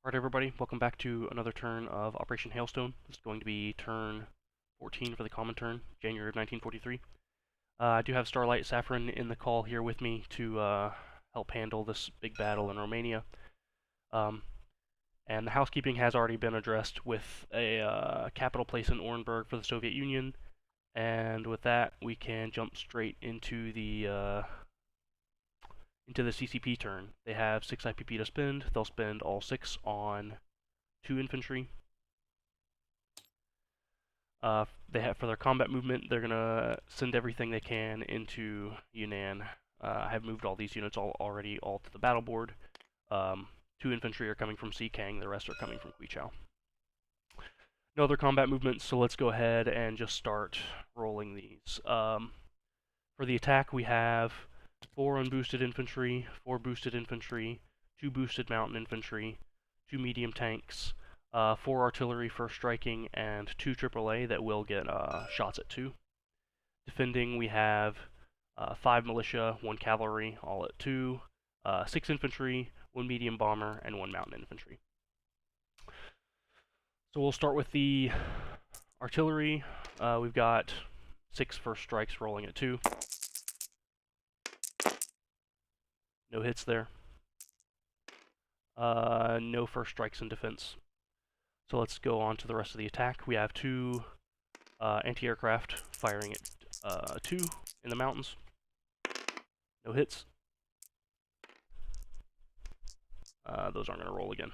Alright everybody, welcome back to another turn of Operation Hailstone. This is going to be turn 14 for the Comintern, January of 1943. I do have Starlight Saffron in the call here with me to help handle this big battle in Romania. And the housekeeping has already been addressed with a capital place in Orenburg for the Soviet Union. And with that, we can jump straight into the CCP turn. They have 6 IPP to spend. They'll spend all 6 on 2 infantry. They have for their combat movement, they're gonna send everything they can into Yunnan. I have moved all these units already to the battle board. 2 infantry are coming from Sikang, the rest are coming from Kwichao. No other combat movements, so let's go ahead and just start rolling these. For the attack, we have 4 unboosted infantry, 4 boosted infantry, 2 boosted mountain infantry, 2 medium tanks, 4 artillery for striking, and 2 AAA that will get shots at 2. Defending, we have 5 militia, 1 cavalry, all at 2, 6 infantry, 1 medium bomber, and 1 mountain infantry. So we'll start with the artillery. We've got 6 first strikes rolling at 2. No hits there. No first strikes in defense. So let's go on to the rest of the attack. We have 2 anti-aircraft firing at 2 in the mountains. No hits. Those aren't going to roll again.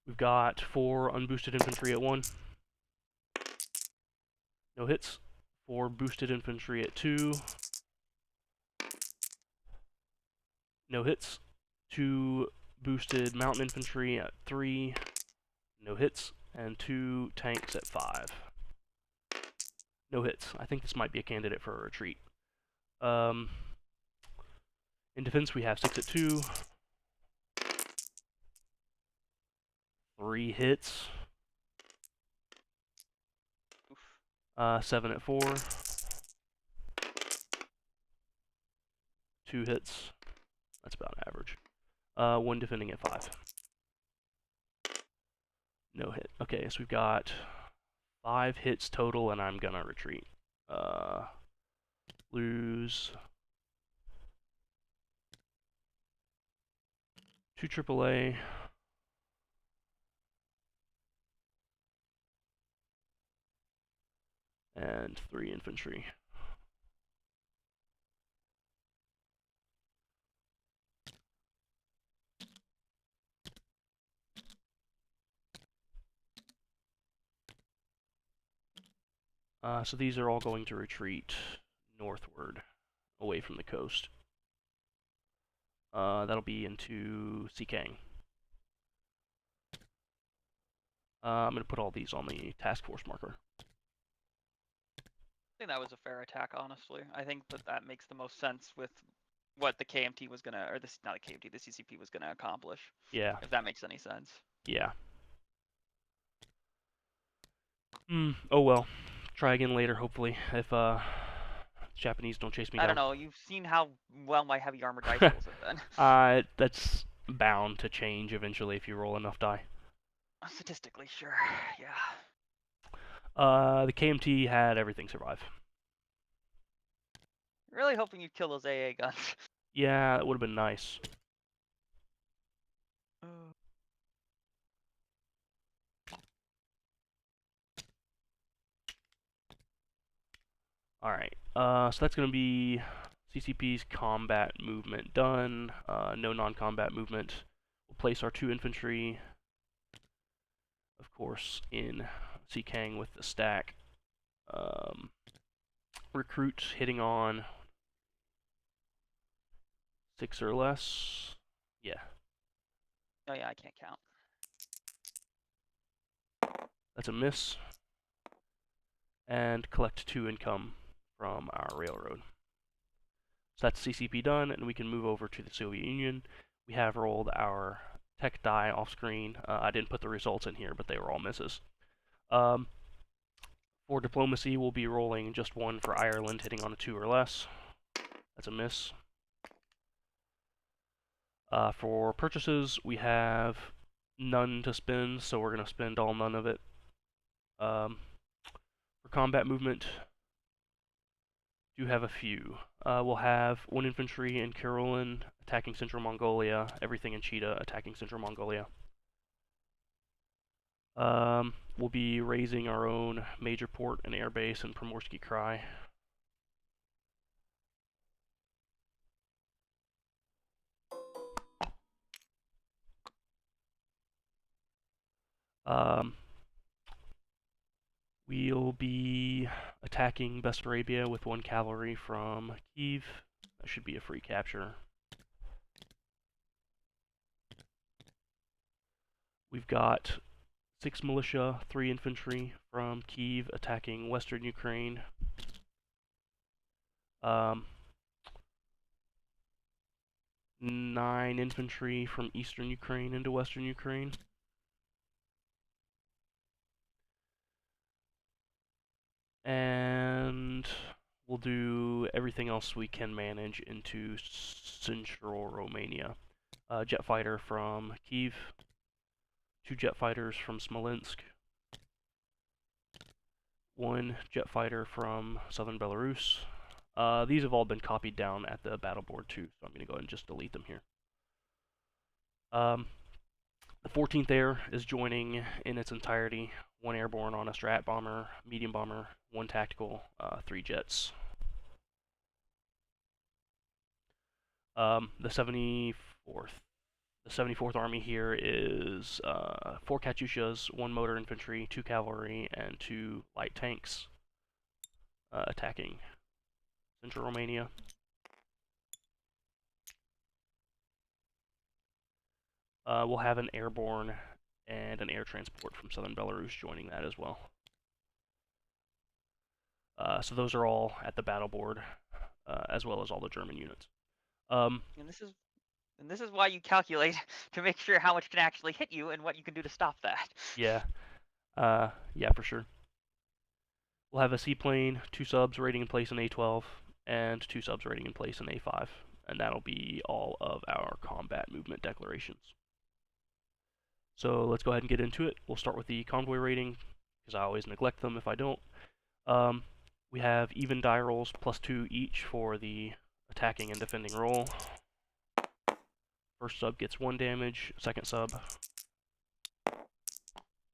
We've got 4 unboosted infantry at 1. No hits. 4 boosted infantry at 2. No hits. 2 boosted mountain infantry at 3. No hits. And 2 tanks at 5. No hits. I think this might be a candidate for a retreat. In defense, we have 6 at 2. 3 hits. 7 at 4. 2 hits. That's about average. 1 defending at 5. No hit. Okay, so we've got 5 hits total, and I'm gonna retreat. Lose 2 AAA. And 3 infantry. So these are all going to retreat northward, away from the coast. That'll be into Sikang. I'm going to put all these on the task force marker. I think that was a fair attack, honestly. I think that makes the most sense with what the KMT was gonna, or this, not the KMT, the CCP was gonna accomplish. Yeah. If that makes any sense. Yeah. Oh well. Try again later, hopefully, if Japanese don't chase me down. I don't know, you've seen how well my heavy armor dice rolls have been. That's bound to change eventually if you roll enough die. Statistically, sure, yeah. The KMT had everything survive. Really hoping you'd kill those AA guns. Yeah, that would have been nice. Alright, so that's going to be CCP's combat movement done. No non-combat movement. We'll place our 2 infantry, of course, in Sikang with the stack. Recruit hitting on 6 or less. Yeah. Oh yeah, I can't count. That's a miss. And collect 2 income from our railroad. So that's CCP done, and we can move over to the Soviet Union. We have rolled our tech die off screen. I didn't put the results in here, but they were all misses. For diplomacy, we'll be rolling just 1 for Ireland, hitting on a 2 or less. That's a miss. For purchases, we have none to spend, so we're going to spend all none of it. For combat movement, do have a few. We'll have 1 infantry in Karelin attacking Central Mongolia, everything in Cheetah attacking Central Mongolia. We'll be raising our own major port and airbase in Primorsky Krai. We'll be attacking Bessarabia with 1 cavalry from Kiev. That should be a free capture. We've got 6 militia, 3 infantry from Kiev attacking western Ukraine. 9 infantry from eastern Ukraine into western Ukraine. And we'll do everything else we can manage into central Romania. Jet fighter from Kiev, 2 jet fighters from Smolensk, 1 jet fighter from southern Belarus. These have all been copied down at the battle board too, so I'm going to go ahead and just delete them here. The 14th Air is joining in its entirety. 1 airborne on a strat bomber, medium bomber, 1 tactical, 3 jets. The 74th Army here is 4 Katyushas, 1 motor infantry, 2 cavalry, and 2 light tanks attacking central Romania. We'll have an airborne and an air transport from southern Belarus joining that as well. So those are all at the battle board, as well as all the German units. And this is why you calculate to make sure how much can actually hit you and what you can do to stop that. Yeah, yeah, for sure. We'll have a seaplane, 2 subs rating in place in A12, and 2 subs rating in place in A5, and that'll be all of our combat movement declarations. So let's go ahead and get into it. We'll start with the convoy rating, because I always neglect them if I don't. We have even die rolls, +2 each for the attacking and defending roll. First sub gets 1 damage, second sub,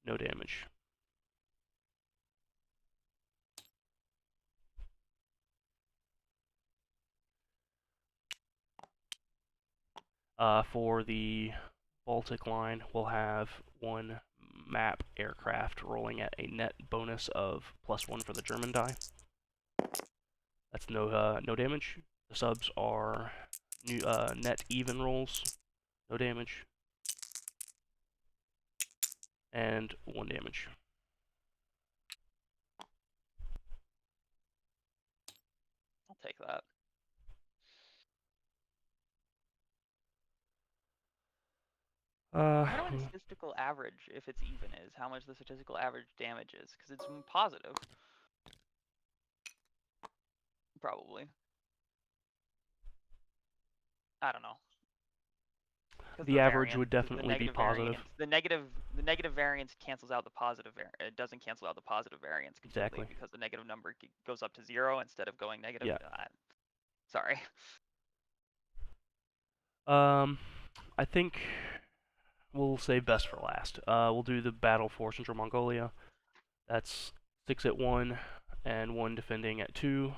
no damage. For the Baltic line, we'll have 1 map aircraft rolling at a net bonus of +1 for the German die. That's no damage. The subs are net even rolls, no damage, and 1 damage. I'll take that. I wonder what the statistical average, if it's even, is. How much the statistical average damage is, because it's positive. Probably. I don't know. The average would definitely be positive. The negative variance cancels out the positive variance. It doesn't cancel out the positive variance completely. Exactly. Because the negative number goes up to 0 instead of going negative. Yeah. Sorry. I think we'll save best for last. We'll do the battle for Central Mongolia. That's 6 at 1 and 1 defending at 2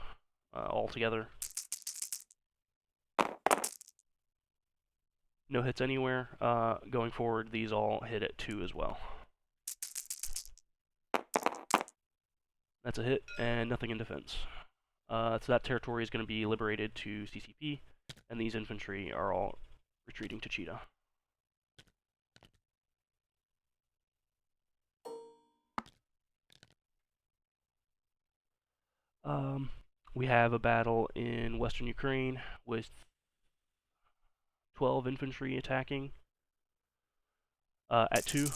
all together. No hits anywhere. Going forward, these all hit at 2 as well. That's a hit and nothing in defense. So that territory is going to be liberated to CCP, and these infantry are all retreating to Cheetah. We have a battle in western Ukraine with 12 infantry attacking at 2.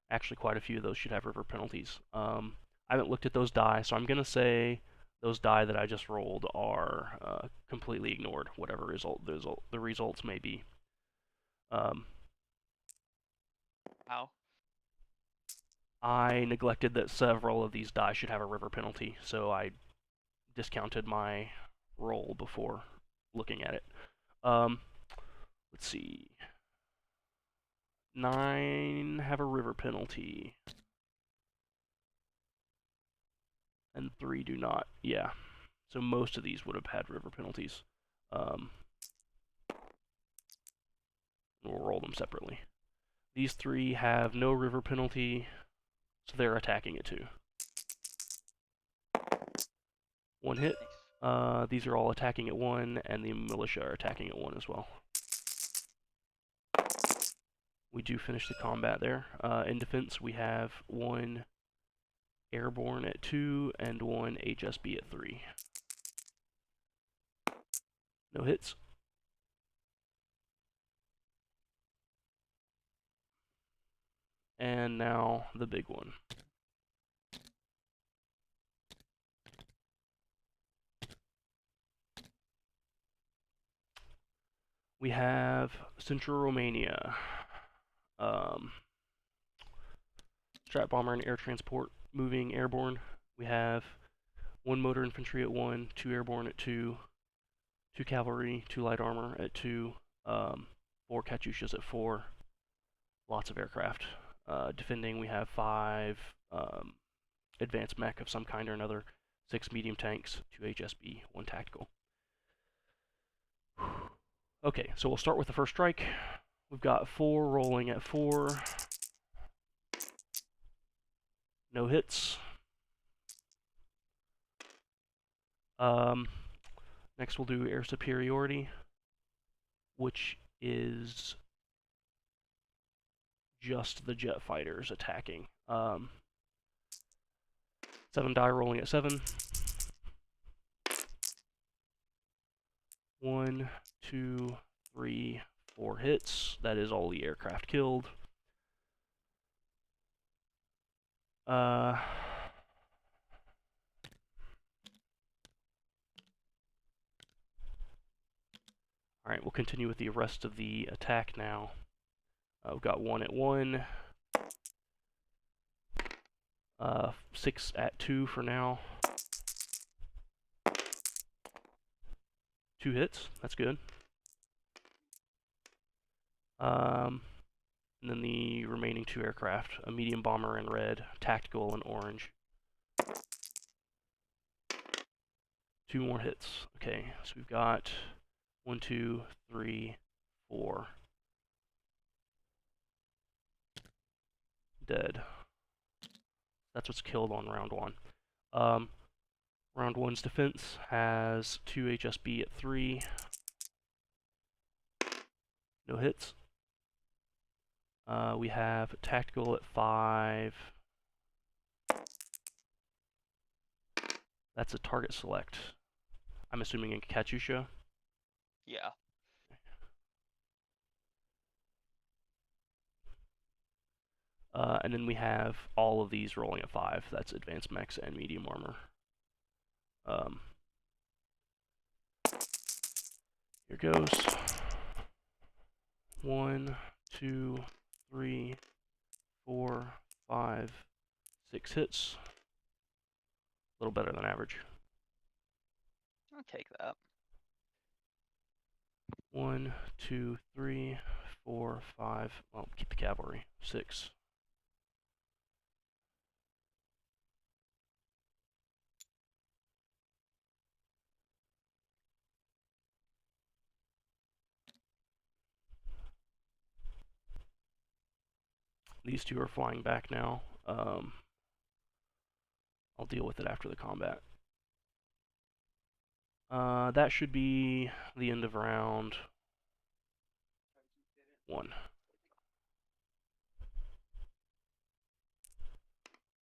Actually, quite a few of those should have river penalties. I haven't looked at those die, so I'm going to say those die that I just rolled are completely ignored, whatever the results may be. How? I neglected that several of these die should have a river penalty, so I discounted my roll before looking at it. Let's see. 9 have a river penalty. And 3 do not. Yeah. So most of these would have had river penalties. We'll roll them separately. These 3 have no river penalty, so they're attacking it too. 1 hit. These are all attacking at 1, and the militia are attacking at 1 as well. We do finish the combat there. In defense, we have 1 airborne at 2 and 1 HSB at 3. No hits. And now the big one. We have Central Romania. Strat bomber and air transport moving airborne. We have 1 motor infantry at 1, 2 airborne at 2, 2 cavalry, 2 light armor at 2, 4 Katyushas at 4. Lots of aircraft. Defending, we have 5 advanced mech of some kind or another, 6 medium tanks, 2 HSB, 1 tactical. Okay, so we'll start with the first strike. We've got 4 rolling at 4. No hits. Next we'll do air superiority, which is just the jet fighters attacking. 7 die rolling at 7. 1, 2, 3, 4 hits. That is all the aircraft killed. Alright, we'll continue with the rest of the attack now. We've got 1 at 1. 6 at 2 for now. 2 hits, that's good. And then the remaining 2 aircraft, a medium bomber in red, tactical in orange. 2 more hits. Okay, so we've got 1, 2, 3, 4. Dead. That's what's killed on round 1. Round 1's defense has 2 HSB at 3. No hits. We have tactical at 5. That's a target select. I'm assuming in Katyusha. Yeah. And then we have all of these rolling at 5. That's advanced mechs and medium armor. Here goes. 1, 2, 3, 4, 5, 6 hits. A little better than average. I'll take that. 1, 2, 3, 4, 5. Well, keep the cavalry. 6. These 2 are flying back now. I'll deal with it after the combat. That should be the end of round 1.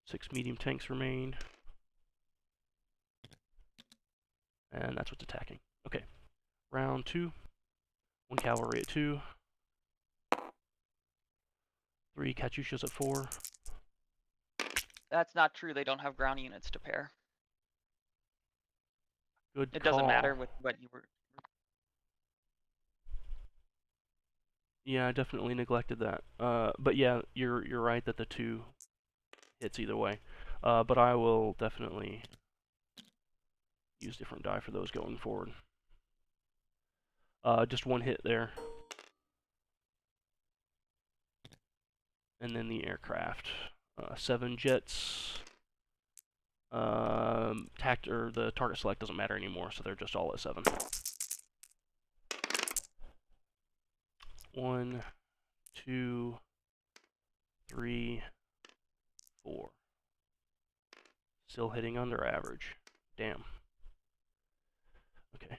6 medium tanks remain. And that's what's attacking. Okay. Round 2. 1 cavalry at 2. 3 Katyushas at 4. That's not true. They don't have ground units to pair. Good It doesn't call. matter with what you were. Yeah, I definitely neglected that. But yeah, you're right that the 2 hits either way. But I will definitely use different die for those going forward. Just 1 hit there. And then the aircraft. 7 jets. The target select doesn't matter anymore, so they're just all at 7. 1, 2, 3, 4. Still hitting under average. Damn. Okay.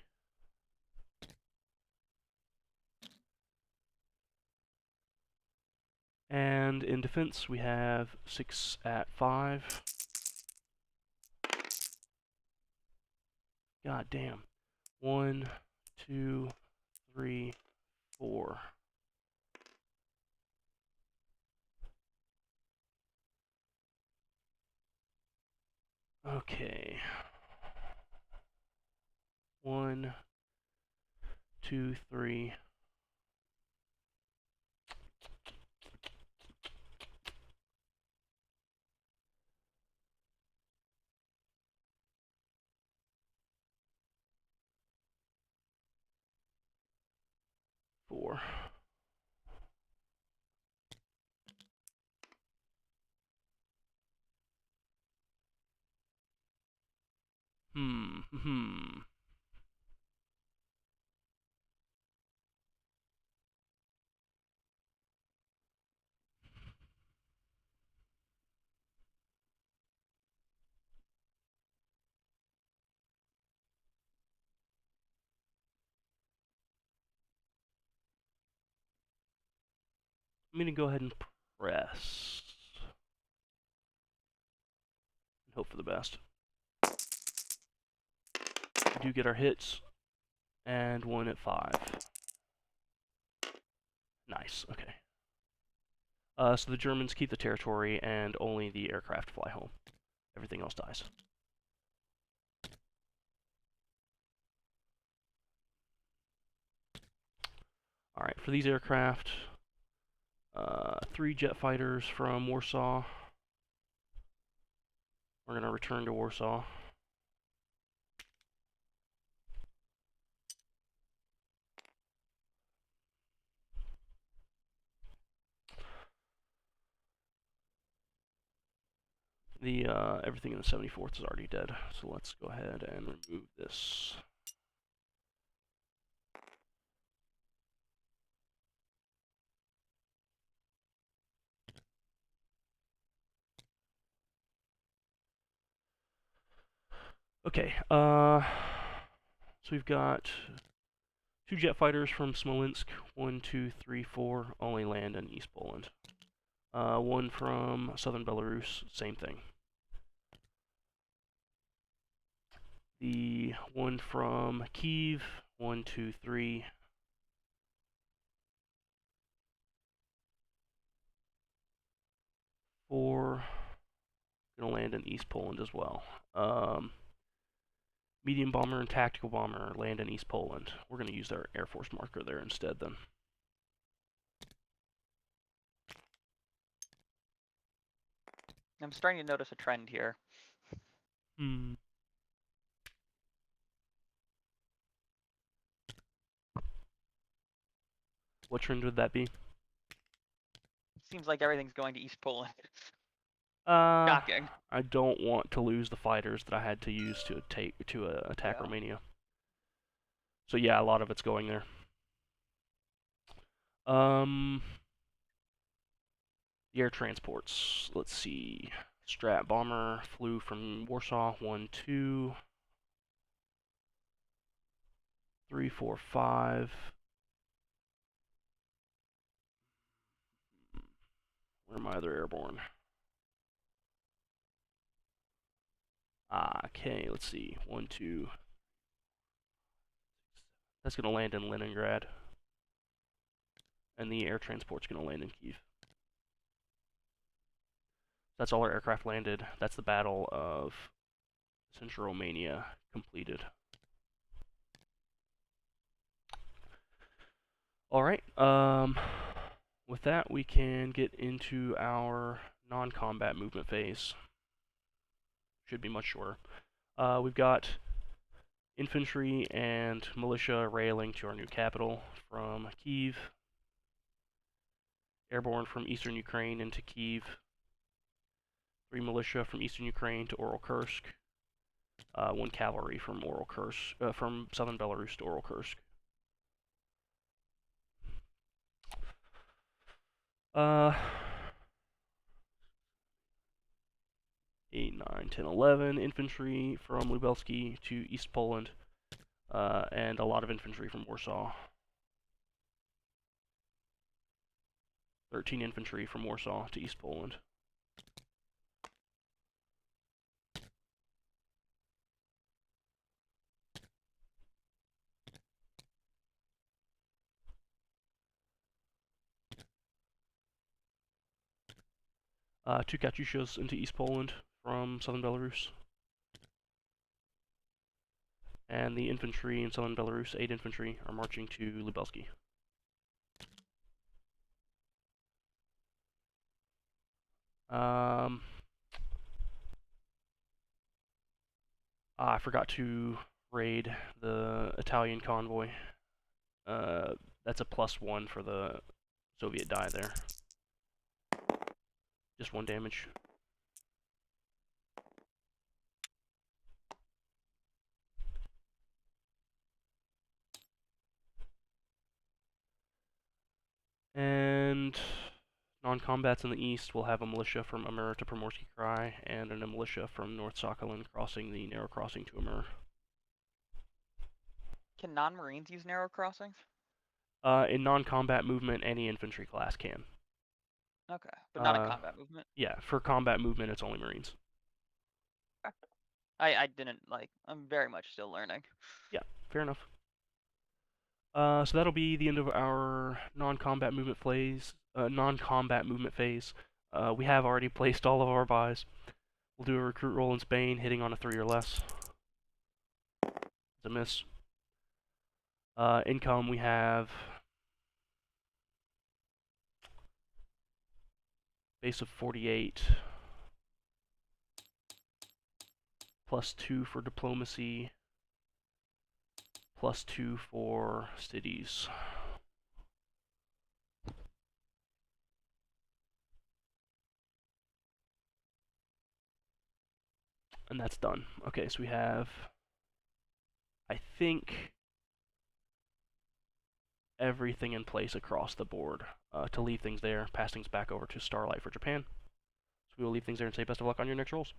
And in defense, we have 6 at 5. God damn. 1, 2, 3, 4. Okay. 1, 2, 3. 4. Hmm. I'm going to go ahead and press. And hope for the best. We do get our hits. And 1 at 5. Nice, okay. So the Germans keep the territory, and only the aircraft fly home. Everything else dies. Alright, for these aircraft, 3 jet fighters from Warsaw. We're going to return to Warsaw. Everything in the 74th is already dead, so let's go ahead and remove this. Okay, so we've got 2 jet fighters from Smolensk. 1, 2, 3, 4, only land in East Poland. 1 from southern Belarus, same thing. The 1 from Kiev, 1, 2, 3. 4, gonna land in East Poland as well. Medium bomber and tactical bomber land in East Poland. We're gonna use our Air Force marker there instead then. I'm starting to notice a trend here. What trend would that be? Seems like everything's going to East Poland. Uh, Shocking. I don't want to lose the fighters that I had to use to attack Yeah. Romania. So yeah, a lot of it's going there. The air transports. Let's see. Strat bomber flew from Warsaw. 1, 2, 3, 4, 5. Where are my other airborne? Okay, let's see. 1, 2. That's gonna land in Leningrad. And the air transport's gonna land in Kiev. That's all our aircraft landed. That's the Battle of Central Romania completed. Alright, with that, we can get into our non-combat movement phase. Should be much shorter. We've got infantry and militia railing to our new capital from Kyiv. Airborne from eastern Ukraine into Kyiv. 3 militia from eastern Ukraine to Oral Kursk. 1 cavalry from from southern Belarus to Oral Kursk. 8, 9, 10, 11 infantry from Lubelski to East Poland, and a lot of infantry from Warsaw. 13 infantry from Warsaw to East Poland. Two Katyushas into East Poland from southern Belarus. And the infantry in southern Belarus, 8 infantry, are marching to Lubelski. I forgot to raid the Italian convoy. That's a +1 for the Soviet die there. Just 1 damage. And non-combats in the east will have a militia from Amur to Primorsky Krai, and a militia from North Sakhalin crossing the narrow crossing to Amur. Can non-marines use narrow crossings? In non-combat movement, any infantry class can. Okay, but not in combat movement. Yeah, for combat movement, it's only Marines. I didn't like. I'm very much still learning. Yeah, fair enough. So that'll be the end of our non-combat movement phase. We have already placed all of our buys. We'll do a recruit roll in Spain, hitting on a 3 or less. It's a miss. Income, we have base of 48, +2 for diplomacy, +2 for cities. And that's done. Okay, so we have, I think, everything in place across the board to leave things there, pass things back over to Starlight for Japan. So we will leave things there and say best of luck on your next rolls.